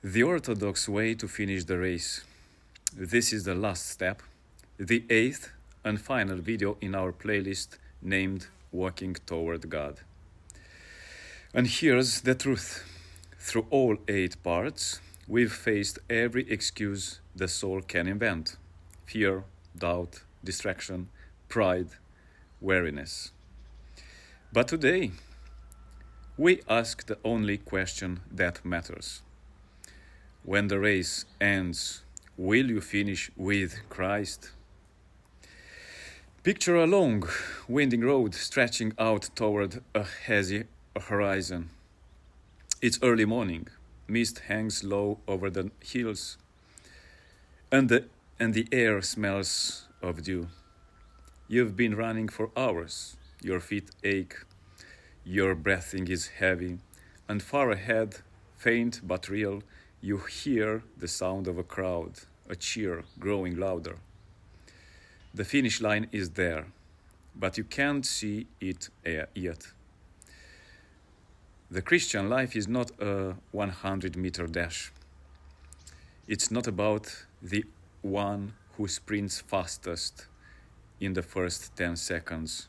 The Orthodox way to finish the race. This is the last step, the eighth and final video in our playlist named Walking Toward God. And here's the truth. Through all 8 parts, we've faced every excuse the soul can invent: fear, doubt, distraction, pride, weariness. But today, we ask the only question that matters. When the race ends, will you finish with Christ? Picture a long, winding road stretching out toward a hazy horizon. It's early morning. Mist hangs low over the hills, and the air smells of dew. You've been running for hours. Your feet ache. Your breathing is heavy, and far ahead, faint but real, you hear the sound of a crowd, a cheer growing louder. The finish line is there, but you can't see it yet. The Christian life is not a 100-meter dash. It's not about the one who sprints fastest in the first 10 seconds.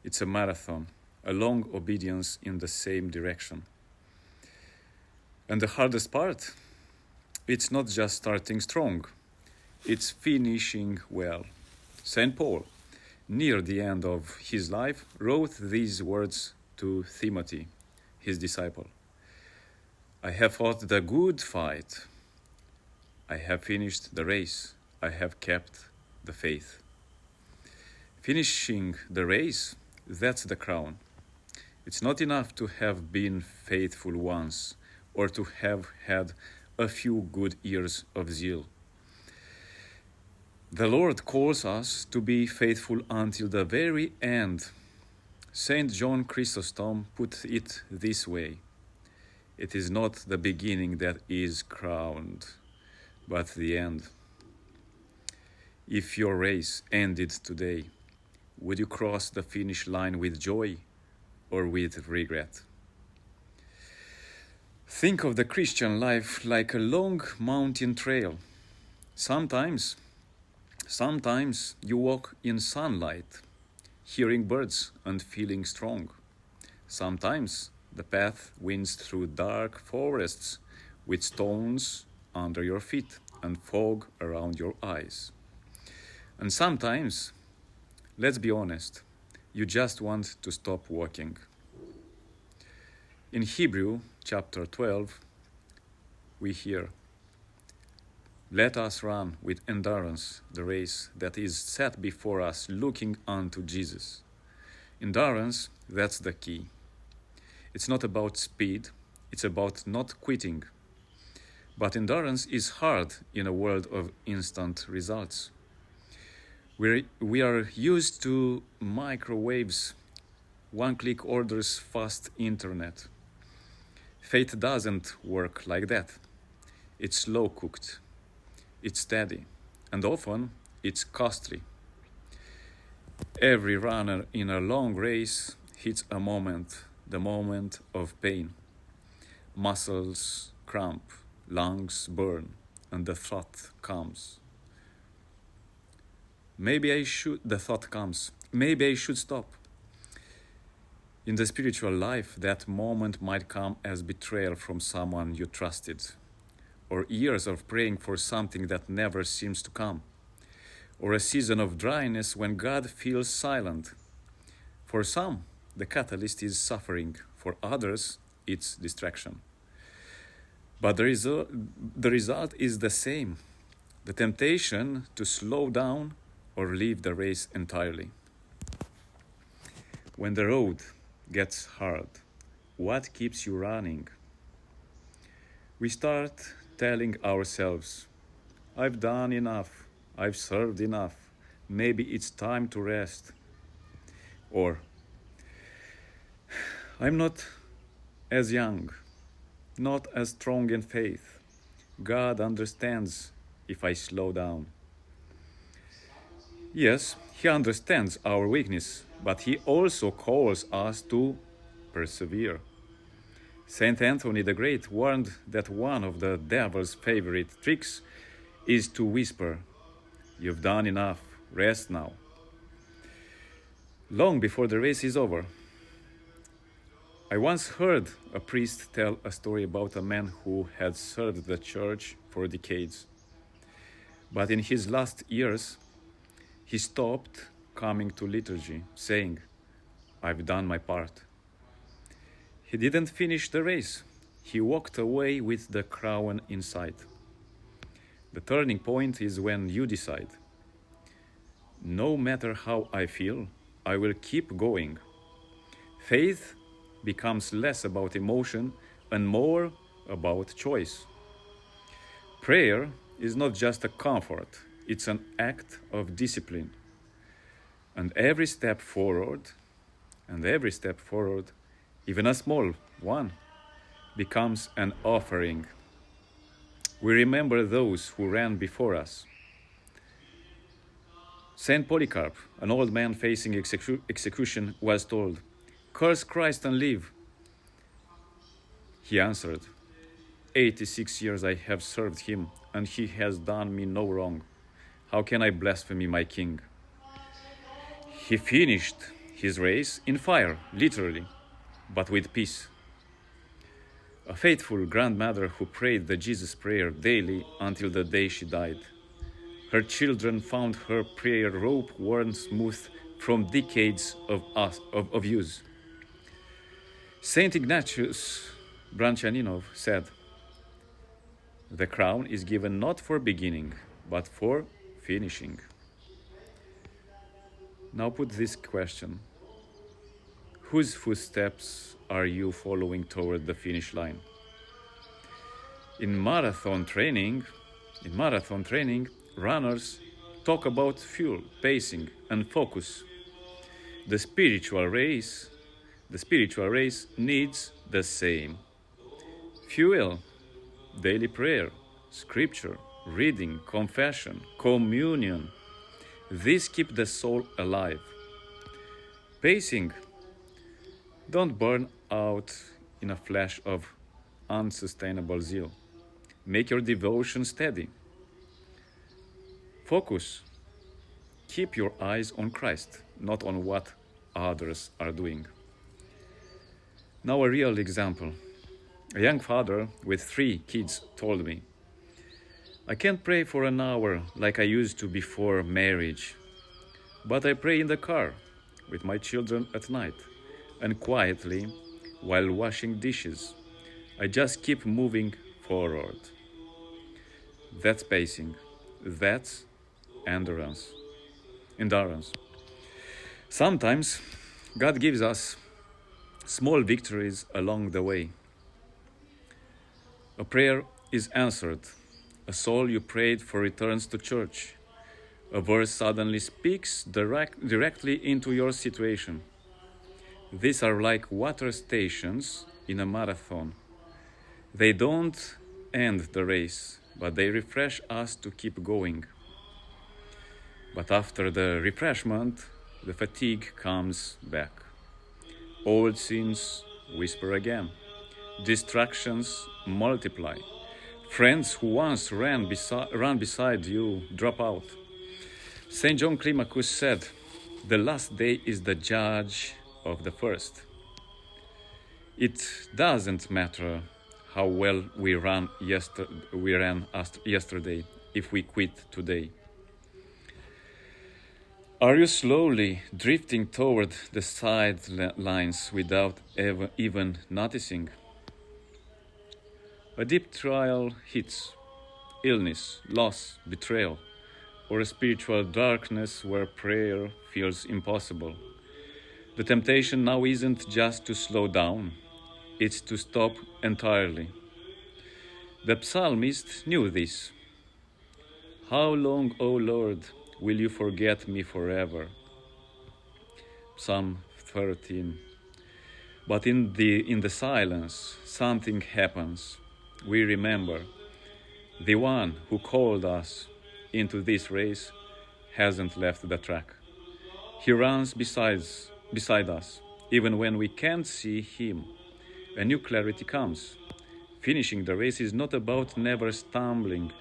It's a marathon, a long obedience in the same direction. And the hardest part? It's not just starting strong, it's finishing well. St. Paul, near the end of his life, wrote these words to Timothy, his disciple: I have fought the good fight. I have finished the race. I have kept the faith. Finishing the race, that's the crown. It's not enough to have been faithful once or to have had a few good years of zeal. The Lord calls us to be faithful until the very end. Saint John Chrysostom put it this way: it is not the beginning that is crowned, but the end. If your race ended today, would you cross the finish line with joy or with regret? Think of the Christian life like a long mountain trail. Sometimes you walk in sunlight, hearing birds and feeling strong. Sometimes the path winds through dark forests with stones under your feet and fog around your eyes. And sometimes, let's be honest, you just want to stop walking. In Hebrew chapter 12, we hear, let us run with endurance the race that is set before us, looking unto Jesus. Endurance, that's the key. It's not about speed, it's about not quitting. But endurance is hard in a world of instant results. We are used to microwaves, one-click orders, fast internet. Faith doesn't work like that. It's slow-cooked. It's steady, and often it's costly. Every runner in a long race hits a moment, the moment of pain. Muscles cramp, lungs burn, and the thought comes. Maybe I should stop. In the spiritual life, that moment might come as betrayal from someone you trusted, or years of praying for something that never seems to come, or a season of dryness when God feels silent. For some, the catalyst is suffering. For others, it's distraction. But the result is the same: the temptation to slow down or leave the race entirely. When the road gets hard, what keeps you running? We start telling ourselves, I've done enough, I've served enough, maybe it's time to rest. Or, I'm not as young, not as strong in faith. God understands if I slow down. Yes, He understands our weakness, but He also calls us to persevere. Saint Anthony the Great warned that one of the devil's favorite tricks is to whisper, "You've done enough, rest now." Long before the race is over. I once heard a priest tell a story about a man who had served the church for decades. But in his last years, he stopped coming to liturgy, saying, "I've done my part." He didn't finish the race. He walked away with the crown inside. The turning point is when you decide, no matter how I feel, I will keep going. Faith becomes less about emotion and more about choice. Prayer is not just a comfort, it's an act of discipline. And every step forward, even a small one, becomes an offering. We remember those who ran before us. Saint Polycarp, an old man facing execution, was told, "Curse Christ and live." He answered, 86 years I have served him, and he has done me no wrong. How can I blaspheme my king? He finished his race in fire, literally, but with peace. A faithful grandmother who prayed the Jesus prayer daily until the day she died. Her children found her prayer rope worn smooth from decades of use. Saint Ignatius Branchaninov said, "The crown is given not for beginning, but for finishing." Now put this question. Whose footsteps are you following toward the finish line? In marathon training, runners talk about fuel, pacing, and focus. The spiritual race needs the same. Fuel, daily prayer, scripture, reading, confession, communion. These keep the soul alive. Pacing, don't burn out in a flash of unsustainable zeal. Make your devotion steady. Focus. Keep your eyes on Christ, not on what others are doing. Now a real example. A young father with 3 kids told me, "I can't pray for an hour like I used to before marriage, but I pray in the car with my children at night and quietly while washing dishes. I just keep moving forward." That's pacing. That's endurance. Sometimes God gives us small victories along the way. A prayer is answered. A soul you prayed for returns to church. A verse suddenly speaks directly into your situation. These are like water stations in a marathon. They don't end the race, but they refresh us to keep going. But after the refreshment, the fatigue comes back. Old sins whisper again. Distractions multiply. Friends who once ran beside you drop out. St. John Climacus said, "The last day is the judge of the first." It doesn't matter how well we ran yesterday if we quit today. Are you slowly drifting toward the sidelines without even noticing? A deep trial hits, illness, loss, betrayal, or a spiritual darkness where prayer feels impossible. The temptation now isn't just to slow down, it's to stop entirely. The psalmist knew this. "How long, O Lord, will you forget me forever?" Psalm 13. But in the silence, something happens. We remember the one who called us into this race hasn't left the track. He runs beside us, even when we can't see him. a new clarity comes. Finishing the race is not about never stumbling.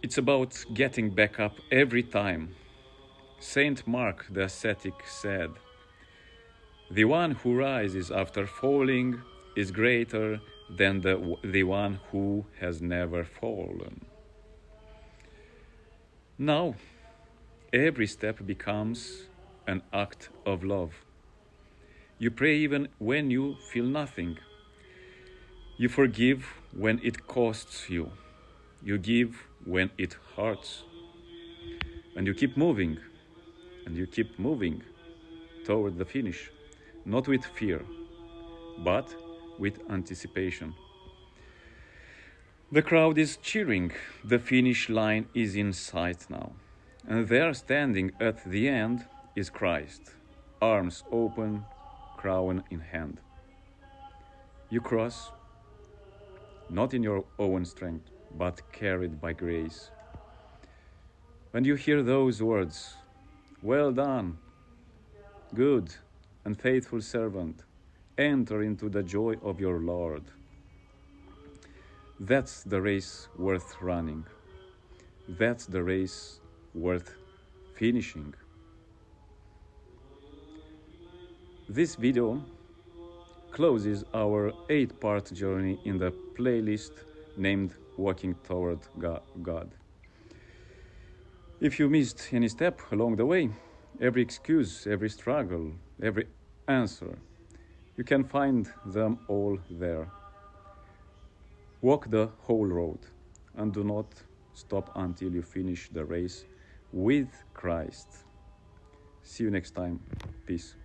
It's about getting back up every time. Saint Mark the ascetic said, "The one who rises after falling is greater than the one who has never fallen." Now, every step becomes an act of love. You pray even when you feel nothing. You forgive when it costs you. You give when it hurts. And you keep moving. And you keep moving toward the finish, not with fear, but with anticipation. The crowd is cheering. The finish line is in sight now. And there, standing at the end, is Christ, arms open, crown in hand. You cross, not in your own strength, but carried by grace. When you hear those words, "Well done, good and faithful servant, enter into the joy of your Lord," that's the race worth running. That's the race worth finishing. This video closes our 8-part journey in the playlist named Walking Toward God. If you missed any step along the way, every excuse, every struggle, every answer, you can find them all there. Walk the whole road and do not stop until you finish the race with Christ. See you next time. Peace.